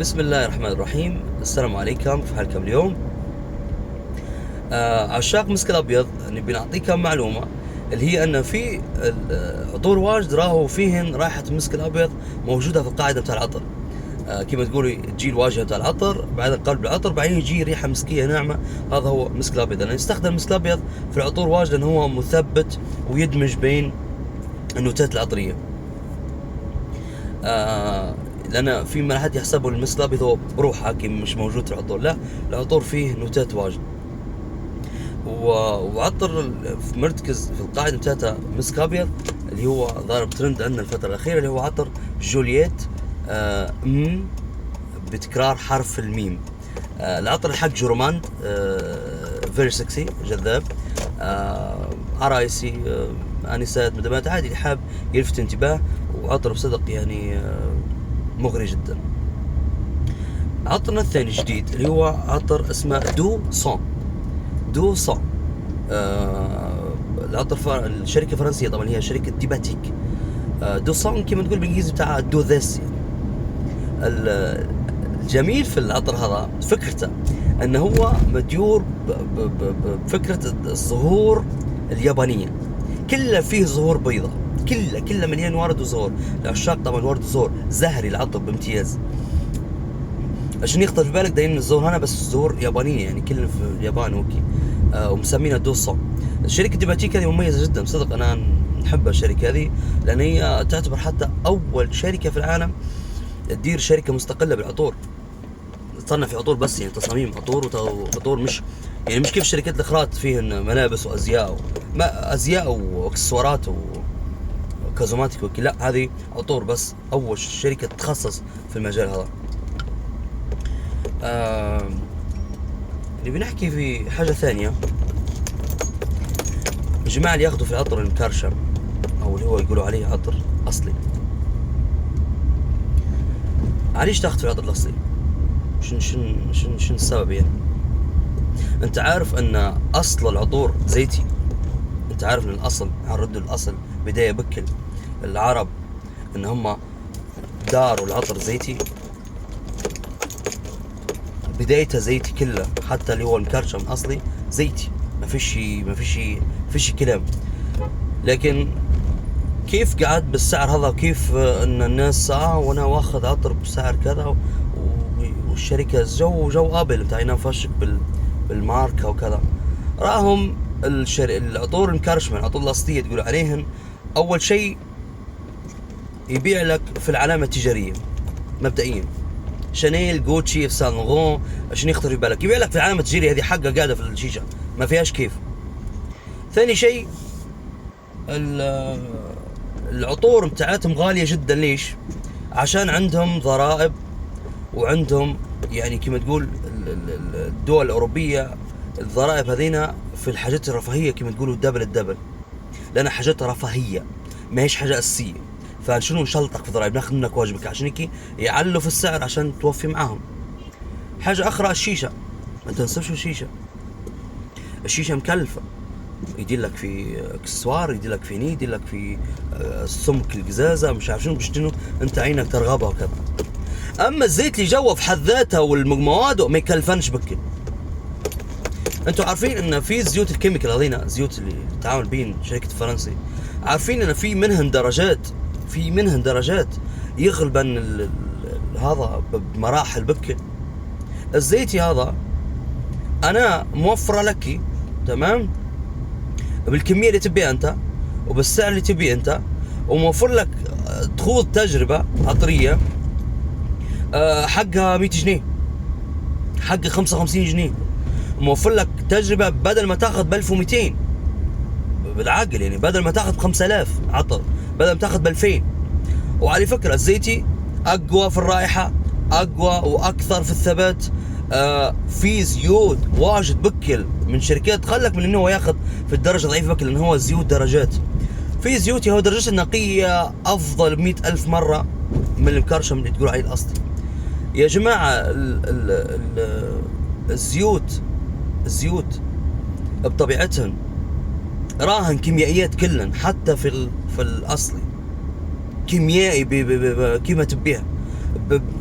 بسم الله الرحمن الرحيم. السلام عليكم، في حالكم اليوم؟ عشاق مسك الابيض نبي نعطيكم معلومه، اللي هي ان في عطور واجد راهو فيهن رائحه مسك الابيض موجوده في القاعده بتاع العطر. كما تقولي تجي الواجهه بتاع العطر، بعدين قلب العطر، بعدين يجي ريحه مسكيه ناعمه. هذا هو مسك الابيض. انا يستخدم المسك الابيض في العطور واجد لان هو مثبت ويدمج بين النوتات العطريه. لان في ما حد يحسبوا المسك الابيض هو بروحه مش موجود في العطور، لا، العطور فيه نوتات واجد. وعطر مرتكز في القاعده بتاعته مسك ابيض، اللي هو ضارب ترند عندنا الفتره الاخيره، اللي هو عطر جولييت. بتكرار حرف الميم. العطر الحق جورماند، فيري سكسي، جذاب، عرايسي، انسات، مدامات، عادي اللي حاب يلفت انتباه، وعطر بصدق يعني مغري جدا. عطرنا الثاني جديد اللي هو عطر اسمه دو سون. العطر الشركه فرنسيه طبعا، هي شركه ديباتيك. دو سون كما تقول بالانجليزي بتاع دو ذس. الجميل في العطر هذا فكرته انه هو مديور بفكره الزهور اليابانيه. كله فيه زهور بيضاء، كله مليان ورد وزهور. العشاق طبعا ورد وزهور، زهري العطر بامتياز. عشان يخطر في بالك دايما الزهور هنا بس زهور يابانيه، يعني كلنا في اليابان وكي. ومسمينها دوسون. الشركه ديباتيك هذه مميزه جدا صدق، انا نحب الشركه هذه لان هي تعتبر حتى اول شركه في العالم تدير شركه مستقله بالعطور، تصنع في عطور بس، يعني تصاميم عطور وعطور، مش يعني مش كيف الشركات الاخرى فيهن ملابس وازياء ما ازياء واكسسوارات وكازوماتيك وكي. لا، هذه عطور بس، اول شركه تتخصص في المجال هذا. اللي بنحكي في حاجه ثانيه، الجماعه اللي ياخذوا في العطر المكرشم، او اللي هو يقولوا عليه عطر اصلي. علاش تاخذ في العطر الاصلي؟ شن السبب يعني؟ انت عارف ان اصل العطور زيتي؟ انت عارف ان الاصل، هنرد الاصل بدايه بكل العرب ان هم داروا العطر زيتي، بدايته زيتي كله، حتى اللي هو المكرشم اصلي زيتي، ما فيش كلام. لكن كيف قعد بالسعر هذا، وكيف ان الناس وانا واخذ عطر بسعر كذا، والشركه جو ابل بتاع ينفشك بالماركه وكذا. راهم العطور المكرشمه، العطور الاصليه تقول عليهن، اول شيء يبيع لك في العلامه التجاريه مبدئيا، شانيل، جوتشي، سان لوران، عشان يخطر في بالك يبيع لك في العلامه التجاريه هذه، حقه قاعده في الشيشه ما فيهاش كيف. ثاني شيء العطور بتاعتهم غاليه جدا. ليش؟ عشان عندهم ضرائب، وعندهم يعني كما تقول الدول الاوروبيه الضرائب هذينا في الحاجات الرفاهيه، كما تقولوا دبل، لان حاجات رفاهيه ما هيش حاجه اساسيه. فشنو نشلطك في ضرائب، ناخذ منك واجبك، عشان هيك يعلوا في السعر عشان توفي معاهم. حاجه اخرى، الشيشه، ما تنسبش الشيشه مكلفه، يدير لك في اكسسوار، يدير لك في نيد، يدير لك في سمك القزازه، مش عارف شنو انت عينك ترغبها وكذا. اما الزيت اللي جوا في حد ذاتها والمواد ما يكلفنش بكل. انتوا عارفين ان في زيوت الكيميكال هذينا، الزيوت اللي تعامل بين شركه فرنسي، عارفين ان في منهن درجات يغلبن هذا بمراحل بكل. الزيتي هذا انا موفره لك، تمام، بالكميه اللي تبيها انت وبالسعر اللي تبيه انت، وموفر لك تخوض تجربه عطريه حقها 100 جنيه، حق 55 جنيه، موفر لك تجربه بدل ما تاخذ ب 1200 بالعقل، يعني بدل ما تاخذ ب 5000 عطر، بدل ما تاخذ ب 2000. وعلى فكره الزيتي اقوى في الرائحه، اقوى واكثر في الثبات. في زيوت واجد بكل من شركات خلك من انه هو ياخذ في الدرجه ضعيفه بكل، لانه هو زيوت درجات. في زيوت هو درجته النقيه افضل 100,000 مره من المكرشم اللي تقول عليه الاصلي. يا جماعه الزيوت بطبيعتهن راهن كيميائيات كلن، حتى في الاصلي كيميائي كيما تبيها.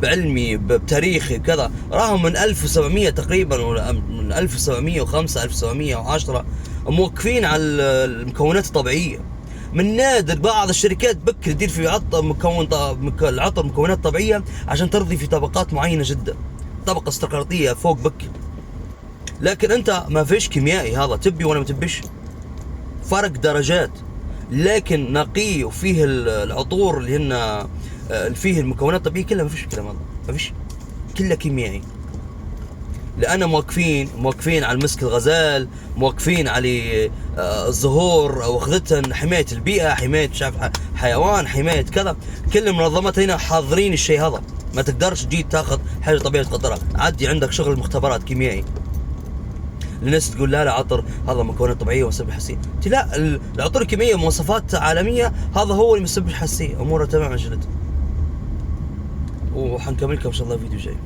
بعلمي بتاريخي بكذا، راهم من 1700 تقريبا، ولا من 1705 1710 موقفين على المكونات الطبيعيه. من نادر بعض الشركات بكر تدير في العطر مكونات طبيعيه عشان ترضي في طبقات معينه جدا، طبقه استقراطيه فوق بكر. لكن انت ما فيش كيميائي، هذا تبي ولا ما تبيش، فرق درجات. لكن نقي وفيه العطور اللي هن فيه المكونات الطبيعيه كلها، ما فيش الكلام هذا، ما فيش، كلها كيميائي. لأن موقفين على المسك الغزال، موقفين على الزهور واخذتهن حماية البيئة، حماية حيوان، حماية كذا. كل المنظمات هنا حاضرين الشيء هذا. ما تقدرش تجي تاخذ حاجة طبيعية تقدرها، عادي عندك شغل مختبرات كيميائي. الناس تقول لا عطر هذا مكونات طبيعية ومسبب حساسية، لا، العطور الكيميائية مواصفات عالمية، هذا هو اللي مسبب حساسية، أموره تمام جدا. وحنكمل لكم إن شاء الله فيديو جاي.